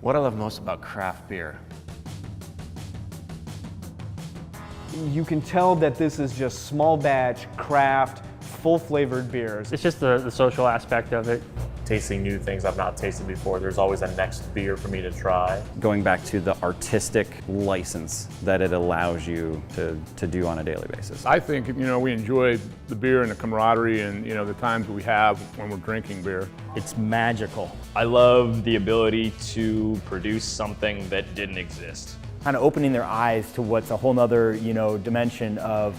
What I love most about craft beer. You can tell that this is just small batch, craft, full flavored beers. It's just the social aspect of it. Tasting new things I've not tasted before. There's always a next beer for me to try. Going back to the artistic license that it allows you to do on a daily basis. I think, we enjoy the beer and the camaraderie and, the times we have when we're drinking beer. It's magical. I love the ability to produce something that didn't exist. Kind of opening their eyes to what's a whole nother, dimension of,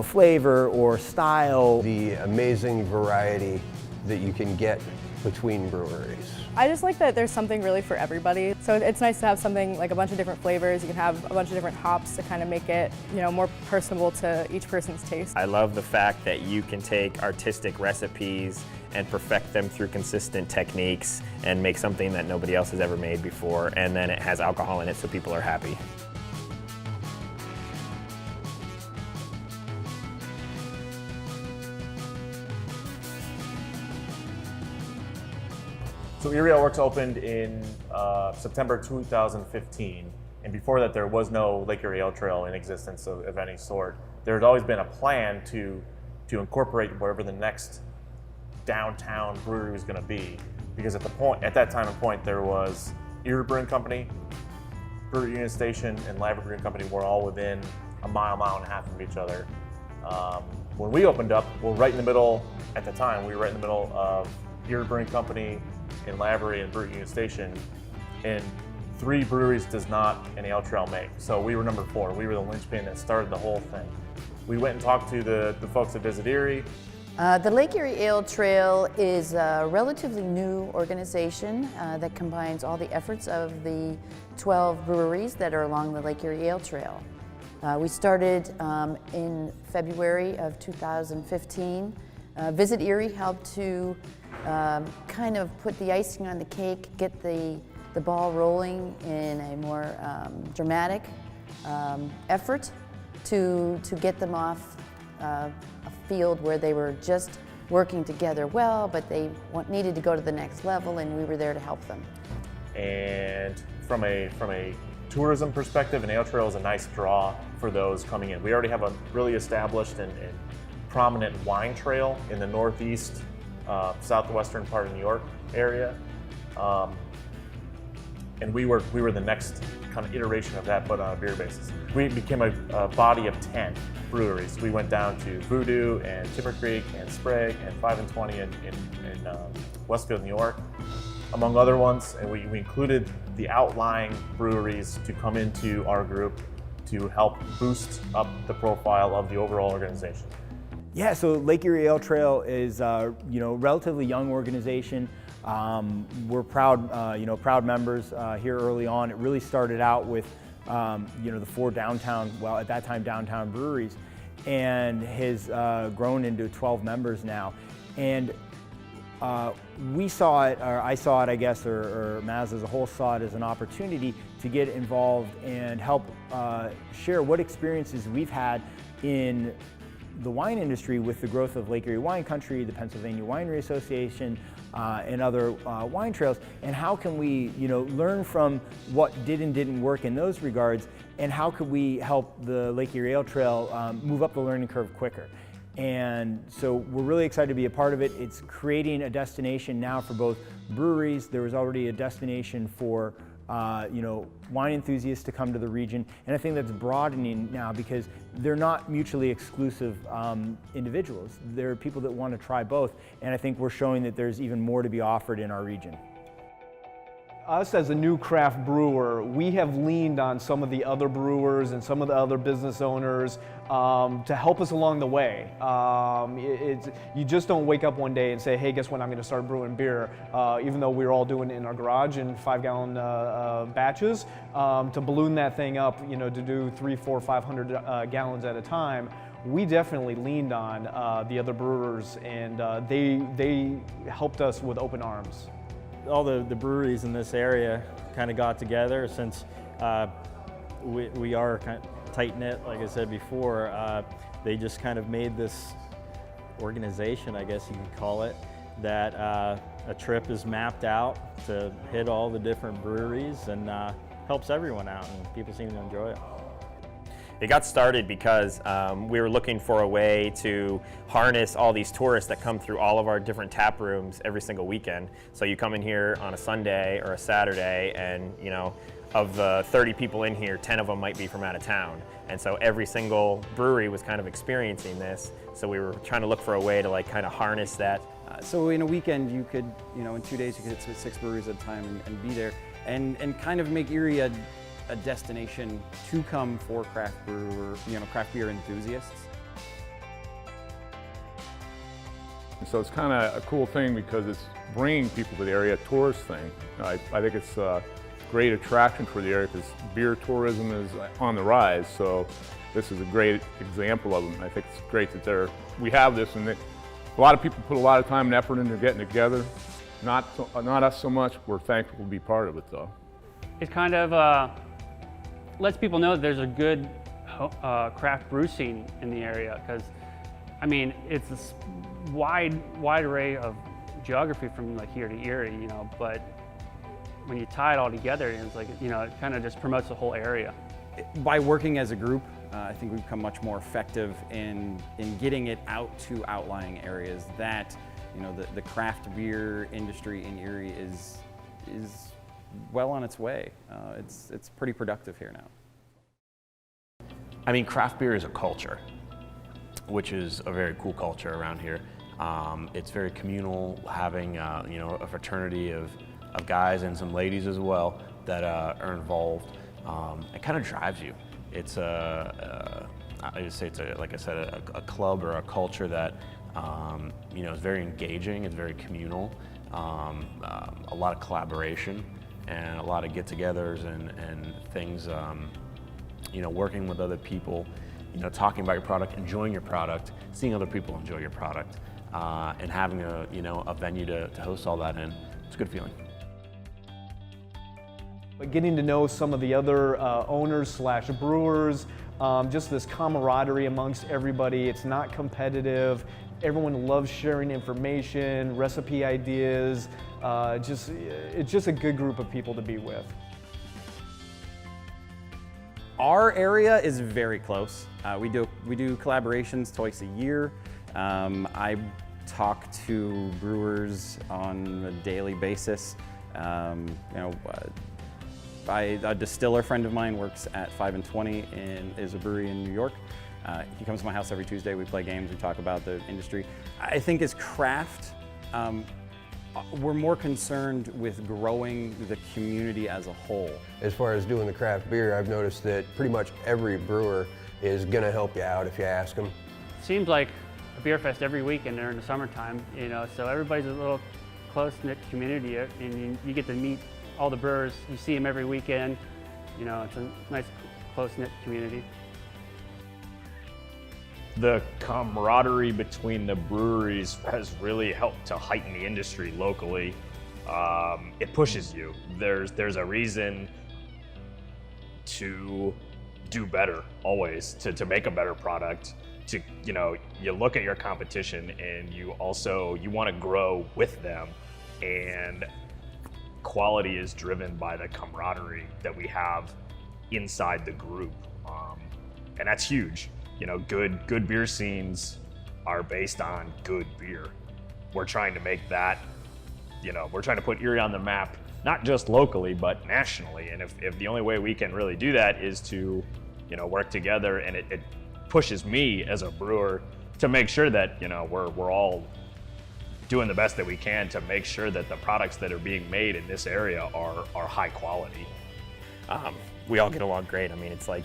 flavor or style. The amazing variety that you can get between breweries. I just like that there's something really for everybody. So it's nice to have something like a bunch of different flavors. You can have a bunch of different hops to kind of make it, more personable to each person's taste. I love the fact that you can take artistic recipes and perfect them through consistent techniques and make something that nobody else has ever made before, and then it has alcohol in it so people are happy. So Erie Ale Works opened in September 2015, and before that there was no Lake Erie Ale Trail in existence of any sort. There had always been a plan to incorporate wherever the next downtown brewery was going to be, because at that time and point there was Erie Brewing Company, Brewery Union Station, and Labrozzi Brewing Company were all within a mile and a half of each other. When we opened up, right in the middle, at the time, we were right in the middle of Erie Brewing Company, in Labrozzi and Brewery Union Station, and 3 breweries does not an ale trail make. So we were number 4. We were the linchpin that started the whole thing. We went and talked to the folks at Visit Erie. The Lake Erie Ale Trail is a relatively new organization that combines all the efforts of the 12 breweries that are along the Lake Erie Ale Trail. We started in February of 2015. Visit Erie helped to kind of put the icing on the cake, get the ball rolling in a more dramatic effort to get them off a field where they were just working together well, but they needed to go to the next level, and we were there to help them. And from a tourism perspective, an ale trail is a nice draw for those coming in. We already have a really established and prominent wine trail in the northeast, southwestern part of New York area, and we were the next kind of iteration of that, but on a beer basis. We became a body of 10 breweries. We went down to Voodoo and Timber Creek and Sprague and 5 and 20 in Westfield, New York, among other ones, and we included the outlying breweries to come into our group to help boost up the profile of the overall organization. Yeah, so Lake Erie Ale Trail is relatively young organization. We're proud, proud members here early on. It really started out with, the 4 downtown, at that time downtown breweries, and has grown into 12 members now. And we saw it, or I saw it, I guess, or Maz as a whole saw it as an opportunity to get involved and help share what experiences we've had in the wine industry with the growth of Lake Erie Wine Country, the Pennsylvania Winery Association, and other wine trails, and how can we, learn from what did and didn't work in those regards, and how could we help the Lake Erie Ale Trail move up the learning curve quicker. And so we're really excited to be a part of it. It's creating a destination now for both breweries. There was already a destination for wine enthusiasts to come to the region, and I think that's broadening now because they're not mutually exclusive individuals. There are people that want to try both, and I think we're showing that there's even more to be offered in our region. Us as a new craft brewer, we have leaned on some of the other brewers and some of the other business owners to help us along the way. You just don't wake up one day and say, hey, guess what, I'm going to start brewing beer. Even though we're all doing it in our garage in 5-gallon batches, to balloon that thing up, to do 300, 400, 500 gallons at a time, we definitely leaned on the other brewers, and they helped us with open arms. All the breweries in this area kind of got together since we are kind of tight-knit, like I said before. They just kind of made this organization, I guess you could call it, that a trip is mapped out to hit all the different breweries, and helps everyone out, and people seem to enjoy it. It got started because we were looking for a way to harness all these tourists that come through all of our different tap rooms every single weekend. So you come in here on a Sunday or a Saturday, and you know, of the 30 people in here, 10 of them might be from out of town. And so every single brewery was kind of experiencing this. So we were trying to look for a way to like kind of harness that. So in a weekend, you could, you know, in 2 days, you could hit 6 breweries at a time and be there, and kind of make Erie a destination to come for craft beer enthusiasts. And so it's kind of a cool thing because it's bringing people to the area, a tourist thing. I think it's a great attraction for the area because beer tourism is on the rise. So this is a great example of them. I think it's great that we have this, and a lot of people put a lot of time and effort into getting together. Not us so much. We're thankful to be part of it, though. It kind of lets people know that there's a good craft brew scene in the area, because I mean, it's this wide array of geography from like here to Erie, you know, but when you tie it all together, it's like, you know, it kind of just promotes the whole area. By working as a group, I think we've become much more effective in getting it out to outlying areas that, you know, the craft beer industry in Erie is well on its way. It's pretty productive here now. I mean, craft beer is a culture, which is a very cool culture around here. It's very communal, having you know, a fraternity of guys and some ladies as well that are involved. It kind of drives you. It's I just say it's like I said, a club or a culture that you know, is very engaging. It's very communal. A lot of collaboration and a lot of get-togethers and things. You know, working with other people, you know, talking about your product, enjoying your product, seeing other people enjoy your product, and having a venue to host all that in. It's a good feeling. But getting to know some of the other owners / brewers, just this camaraderie amongst everybody. It's not competitive. Everyone loves sharing information, recipe ideas. It's just a good group of people to be with. Our area is very close. We do collaborations twice a year. I talk to brewers on a daily basis. You know, a distiller friend of mine works at 5 and 20 and is a brewery in New York. He comes to my house every Tuesday. We play games. We talk about the industry. I think as craft, we're more concerned with growing the community as a whole. As far as doing the craft beer, I've noticed that pretty much every brewer is going to help you out if you ask them. Seems like a beer fest every weekend during the summertime, you know, so everybody's a little close-knit community, and you get to meet all the brewers. You see them every weekend. You know, it's a nice close-knit community. The camaraderie between the breweries has really helped to heighten the industry locally. It pushes you. There's a reason to do better always, to make a better product. To, you know, you look at your competition and you want to grow with them, and quality is driven by the camaraderie that we have inside the group, and that's huge. You know, good beer scenes are based on good beer. We're trying to make that, you know, we're trying to put Erie on the map, not just locally, but nationally. And if the only way we can really do that is to, you know, work together, and it pushes me as a brewer to make sure that, you know, we're all doing the best that we can to make sure that the products that are being made in this area are high quality. We all get along great. I mean, it's like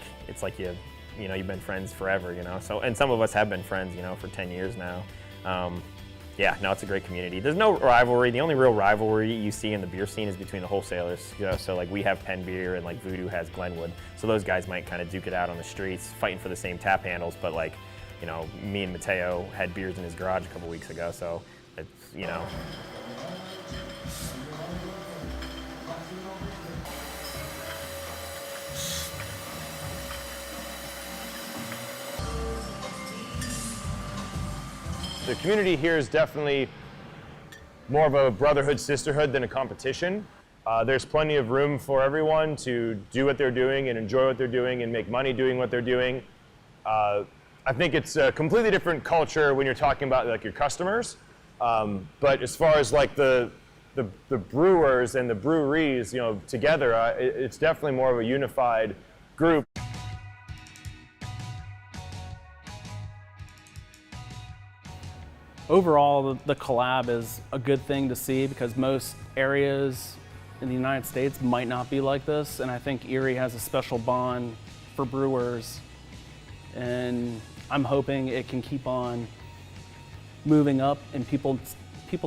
you know, you've been friends forever, you know. So, and some of us have been friends, you know, for 10 years now. Yeah, no, it's a great community. There's no rivalry. The only real rivalry you see in the beer scene is between the wholesalers. You know, so like we have Penn Beer and like Voodoo has Glenwood. So those guys might kind of duke it out on the streets, fighting for the same tap handles. But like, you know, me and Mateo had beers in his garage a couple weeks ago. So it's, you know. The community here is definitely more of a brotherhood, sisterhood than a competition. There's plenty of room for everyone to do what they're doing and enjoy what they're doing and make money doing what they're doing. I think it's a completely different culture when you're talking about like your customers. But as far as like the brewers and the breweries, you know, together, it's definitely more of a unified group. Overall, the collab is a good thing to see because most areas in the United States might not be like this, and I think Erie has a special bond for brewers, and I'm hoping it can keep on moving up and people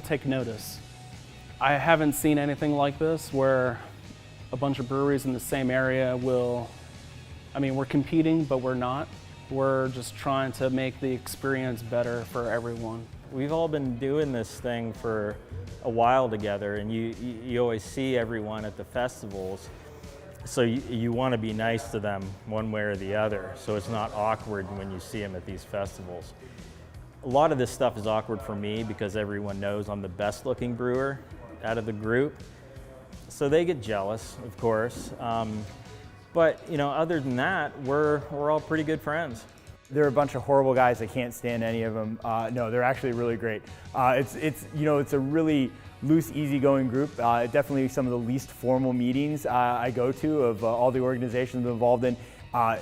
take notice. I haven't seen anything like this where a bunch of breweries in the same area will, I mean, we're competing, but we're not. We're just trying to make the experience better for everyone. We've all been doing this thing for a while together, and you always see everyone at the festivals, so you want to be nice to them one way or the other, so it's not awkward when you see them at these festivals. A lot of this stuff is awkward for me because everyone knows I'm the best looking brewer out of the group, so they get jealous, of course. But you know, other than that, we're all pretty good friends. They're a bunch of horrible guys. I can't stand any of them. No, they're actually really great. It's a really loose, easygoing group. Definitely some of the least formal meetings I go to of all the organizations I'm involved in.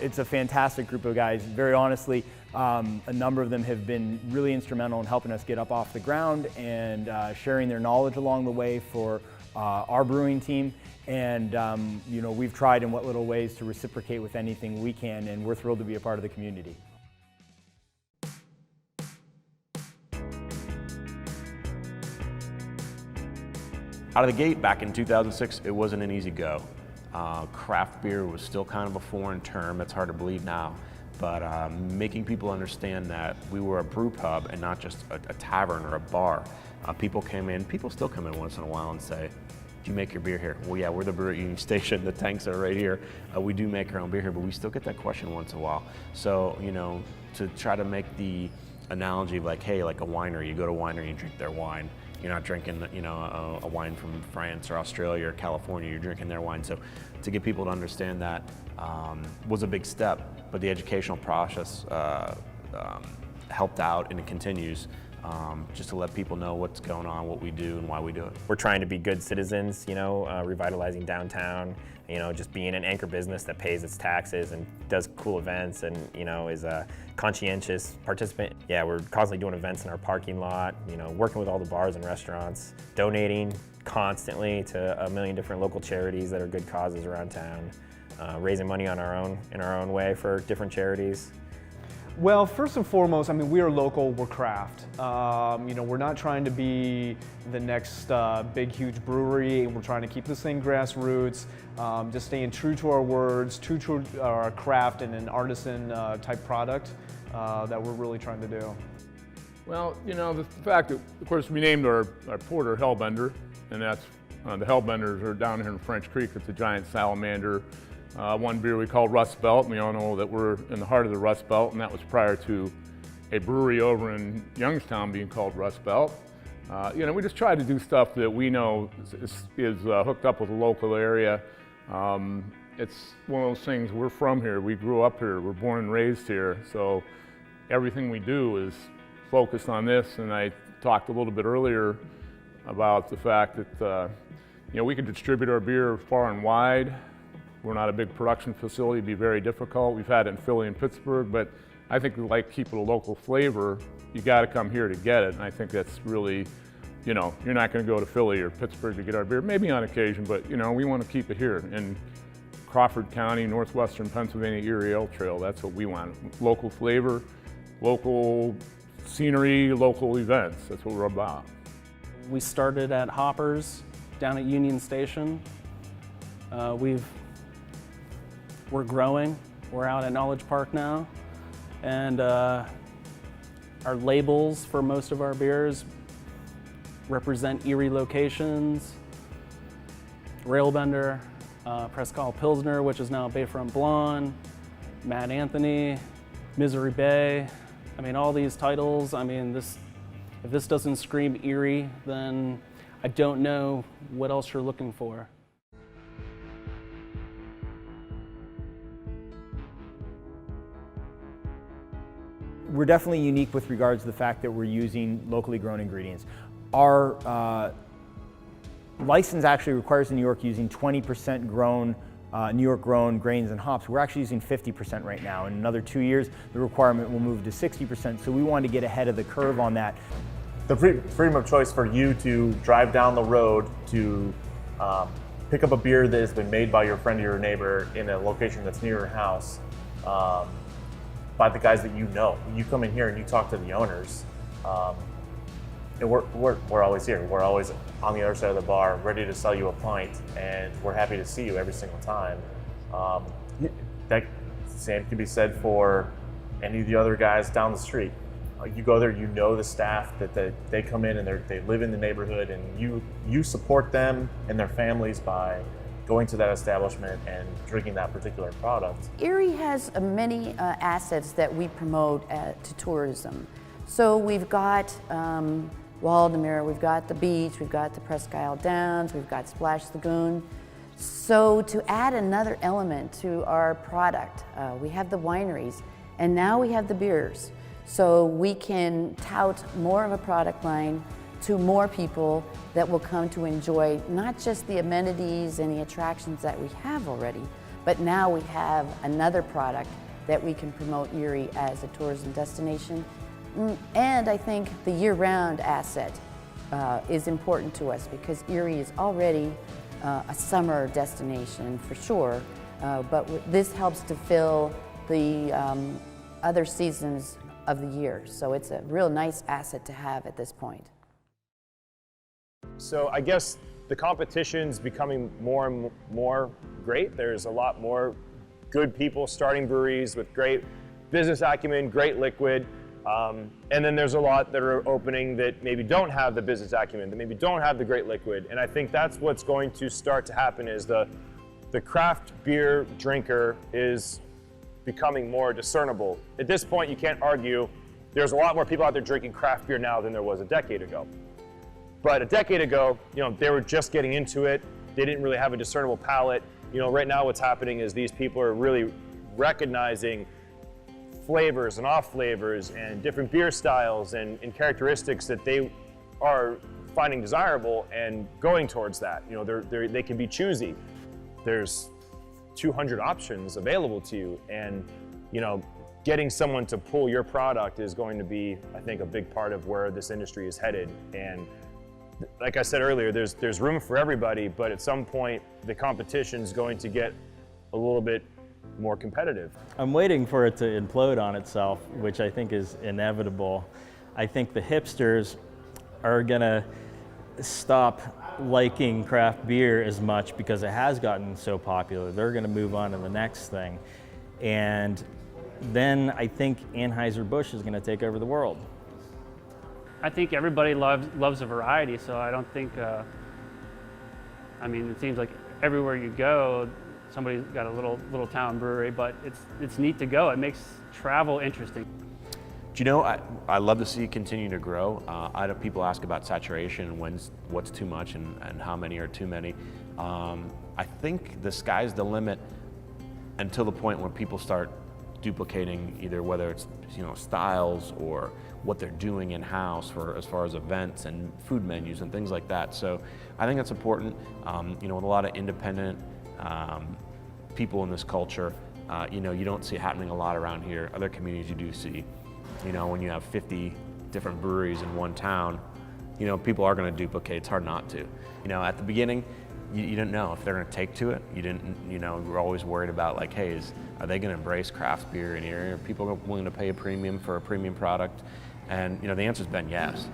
It's a fantastic group of guys. Very honestly, a number of them have been really instrumental in helping us get up off the ground and sharing their knowledge along the way for our brewing team. And you know, we've tried in what little ways to reciprocate with anything we can, and we're thrilled to be a part of the community. Out of the gate, back in 2006, it wasn't an easy go. Craft beer was still kind of a foreign term. It's hard to believe now. But making people understand that we were a brew pub and not just a tavern or a bar. People came in, people still come in once in a while and say, do you make your beer here? Well, yeah, we're the brewer at Union Station. The tanks are right here. We do make our own beer here, but we still get that question once in a while. So, you know, to try to make the analogy of like, hey, like a winery, you go to a winery and drink their wine. You're not drinking, you know, a wine from France or Australia or California. You're drinking their wine. So to get people to understand that was a big step, but the educational process helped out, and it continues. Just to let people know what's going on, what we do, and why we do it. We're trying to be good citizens, you know, revitalizing downtown, you know, just being an anchor business that pays its taxes and does cool events and, you know, is a conscientious participant. Yeah, we're constantly doing events in our parking lot, you know, working with all the bars and restaurants, donating constantly to a million different local charities that are good causes around town, raising money on in our own way for different charities. Well, first and foremost, I mean, we are local, we're craft. You know, we're not trying to be the next big, huge brewery. We're trying to keep this thing grassroots, just staying true to our words, true to our craft and an artisan type product that we're really trying to do. Well, you know, the fact that, of course, we named our porter Hellbender, and that's, the Hellbenders are down here in French Creek. It's a giant salamander. One beer we called Rust Belt, and we all know that we're in the heart of the Rust Belt, and that was prior to a brewery over in Youngstown being called Rust Belt. You know, we just try to do stuff that we know is hooked up with the local area. It's one of those things, we're from here, we grew up here, we're born and raised here, so everything we do is focused on this. And I talked a little bit earlier about the fact that you know, we can distribute our beer far and wide. We're not a big production facility, it'd be very difficult. We've had it in Philly and Pittsburgh, but I think we like keeping a local flavor. You gotta come here to get it, and I think that's really, you know, you're not gonna go to Philly or Pittsburgh to get our beer, maybe on occasion, but you know, we wanna keep it here in Crawford County, northwestern Pennsylvania, Erie Ale Trail. That's what we want. Local flavor, local scenery, local events. That's what we're about. We started at Hoppers down at Union Station. We're growing. We're out at Knowledge Park now, and our labels for most of our beers represent Erie locations. Railbender, Prescal Pilsner, which is now Bayfront Blonde, Mad Anthony, Misery Bay. I mean, all these titles, I mean, If this doesn't scream Erie, then I don't know what else you're looking for. We're definitely unique with regards to the fact that we're using locally grown ingredients. Our license actually requires in New York using 20% grown, New York grown grains and hops. We're actually using 50% right now. In another 2 years, the requirement will move to 60%, so we wanted to get ahead of the curve on that. The freedom of choice for you to drive down the road to pick up a beer that has been made by your friend or your neighbor in a location that's near your house, by the guys that you know. You come in here and you talk to the owners, and we're always here. We're always on the other side of the bar, ready to sell you a pint, and we're happy to see you every single time. That same can be said for any of the other guys down the street. You go there, you know the staff, that they come in and they live in the neighborhood, and you support them and their families by going to that establishment and drinking that particular product. Erie has many assets that we promote to tourism. So we've got Waldemere, we've got the beach, we've got the Presque Isle Downs, we've got Splash Lagoon. So to add another element to our product, we have the wineries, and now we have the beers. So we can tout more of a product line to more people that will come to enjoy not just the amenities and the attractions that we have already, but now we have another product that we can promote Erie as a tourism destination. And I think the year-round asset is important to us, because Erie is already a summer destination for sure, but this helps to fill the other seasons of the year. So it's a real nice asset to have at this point. So I guess the competition's becoming more and more great. There's a lot more good people starting breweries with great business acumen, great liquid. And then there's a lot that are opening that maybe don't have the business acumen, that maybe don't have the great liquid. And I think that's what's going to start to happen, is the craft beer drinker is becoming more discernible. At this point, you can't argue there's a lot more people out there drinking craft beer now than there was a decade ago. But a decade ago, they were just getting into it. They didn't really have a discernible palate. Right now what's happening is these people are really recognizing flavors and off flavors and different beer styles and characteristics that they are finding desirable and going towards that. They can be choosy. There's 200 options available to you, and getting someone to pull your product is going to be, I think, a big part of where this industry is headed. And like I said earlier, there's room for everybody, but at some point the competition is going to get a little bit more competitive. I'm waiting for it to implode on itself, which I think is inevitable. I think the hipsters are gonna stop liking craft beer as much because it has gotten so popular. They're gonna move on to the next thing. And then I think Anheuser-Busch is gonna take over the world. I think everybody loves a variety, so I don't think, it seems like everywhere you go, somebody's got a little town brewery, but it's neat to go. It makes travel interesting. Do I love to see it continue to grow. I know people ask about saturation and what's too much and how many are too many. I think the sky's the limit until the point where people start duplicating either whether it's styles or what they're doing in-house as far as events and food menus and things like that. So I think that's important. With a lot of independent people in this culture, you don't see it happening a lot around here. Other communities you do see. When you have 50 different breweries in one town, people are going to duplicate. It's hard not to. At the beginning, you didn't know if they're going to take to it. You didn't, you were always worried about like, hey, are they going to embrace craft beer in Erie? Are people willing to pay a premium for a premium product? And the answer's been yes.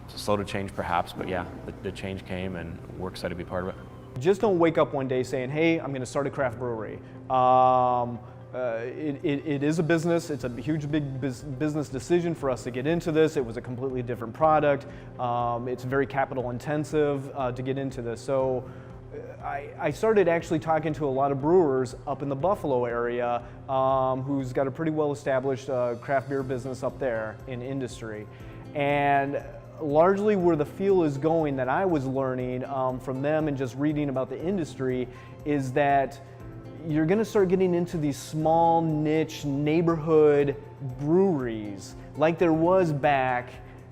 It's slow to change perhaps, but yeah, the change came, and we're excited to be part of it. Just don't wake up one day saying, hey, I'm going to start a craft brewery. It is a business. It's a huge, big business decision for us to get into this. It was a completely different product. It's very capital intensive to get into this. So I started actually talking to a lot of brewers up in the Buffalo area who's got a pretty well established craft beer business up there in industry. And largely where the field is going that I was learning from them and just reading about the industry is that you're going to start getting into these small niche neighborhood breweries like there was back,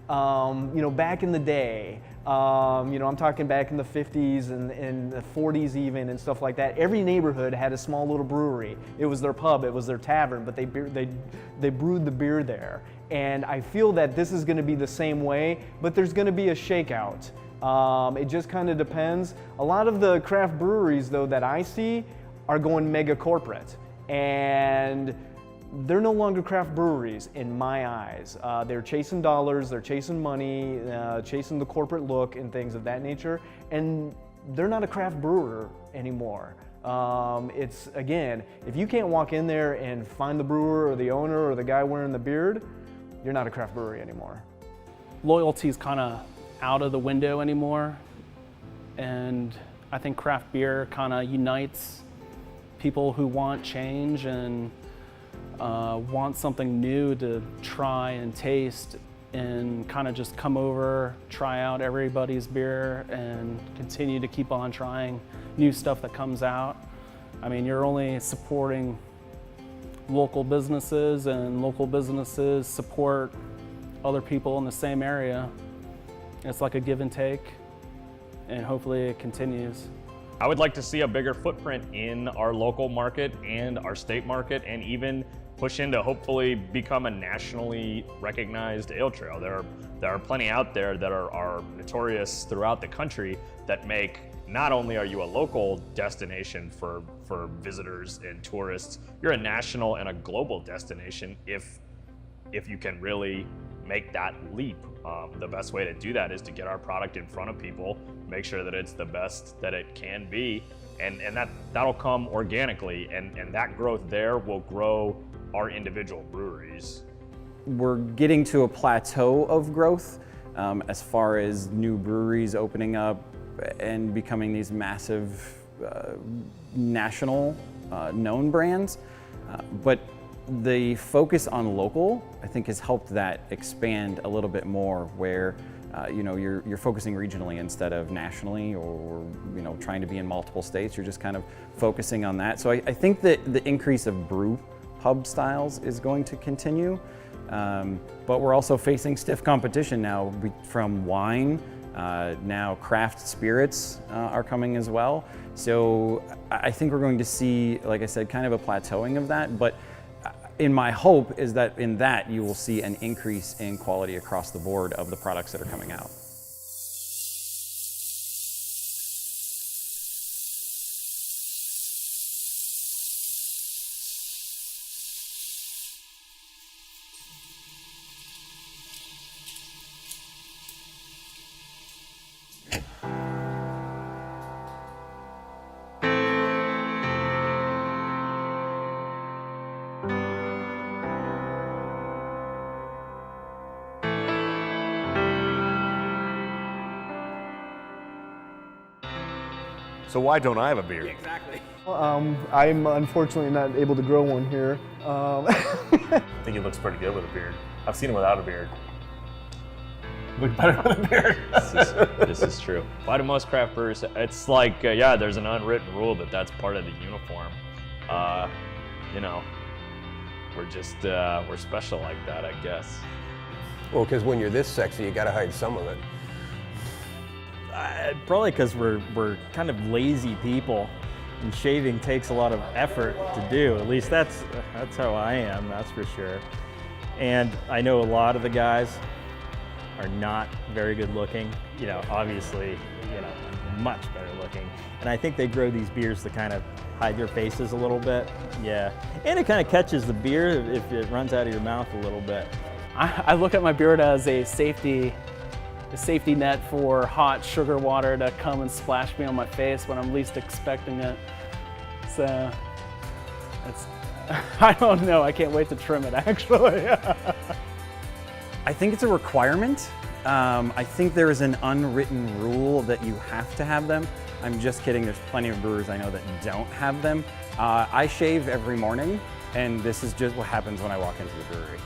back in the day. I'm talking back in the 50s and the 40s even and stuff like that. Every neighborhood had a small little brewery. It was their pub, it was their tavern, but they brewed the beer there. And I feel that this is going to be the same way, but there's going to be a shakeout. It just kind of depends. A lot of the craft breweries, though, that I see are going mega corporate, and they're no longer craft breweries in my eyes. They're chasing dollars, they're chasing money, chasing the corporate look and things of that nature, and they're not a craft brewer anymore. It's, again, if you can't walk in there and find the brewer or the owner or the guy wearing the beard, you're not a craft brewery anymore. Loyalty's kind of out of the window anymore, and I think craft beer kind of unites people who want change and want something new to try and taste, and kind of just come over, try out everybody's beer and continue to keep on trying new stuff that comes out. I mean, you're only supporting local businesses, and local businesses support other people in the same area. It's like a give and take, and hopefully it continues. I would like to see a bigger footprint in our local market and our state market, and even push into hopefully become a nationally recognized ale trail. There are plenty out there that are notorious throughout the country that make, not only are you a local destination for visitors and tourists, you're a national and a global destination if you can really make that leap. The best way to do that is to get our product in front of people, make sure that it's the best that it can be, and that'll come organically, and that growth there will grow our individual breweries. We're getting to a plateau of growth as far as new breweries opening up and becoming these massive national known brands, but the focus on local, I think, has helped that expand a little bit more, where you're focusing regionally instead of nationally, or trying to be in multiple states. You're just kind of focusing on that. So I think that the increase of brew pub styles is going to continue, but we're also facing stiff competition now from wine. Now craft spirits are coming as well. So I think we're going to see, like I said, kind of a plateauing of that, but in my hope is that in that you will see an increase in quality across the board of the products that are coming out. So why don't I have a beard? Exactly. I'm unfortunately not able to grow one here. I think he looks pretty good with a beard. I've seen him without a beard. Look better with a beard. This is true. Why do most craft brewers? It's like, yeah, there's an unwritten rule that that's part of the uniform. We're special like that, I guess. Well, because when you're this sexy, you got to hide some of it. Probably because we're kind of lazy people, and shaving takes a lot of effort to do. At least that's how I am, that's for sure. And I know a lot of the guys are not very good looking. Obviously, much better looking. And I think they grow these beards to kind of hide their faces a little bit. Yeah, and it kind of catches the beer if it runs out of your mouth a little bit. I look at my beard as a safety net for hot sugar water to come and splash me on my face when I'm least expecting it. So I don't know, I can't wait to trim it actually. I think it's a requirement. I think there is an unwritten rule that you have to have them. I'm just kidding, there's plenty of brewers I know that don't have them. I shave every morning, and this is just what happens when I walk into the brewery.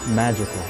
Magical.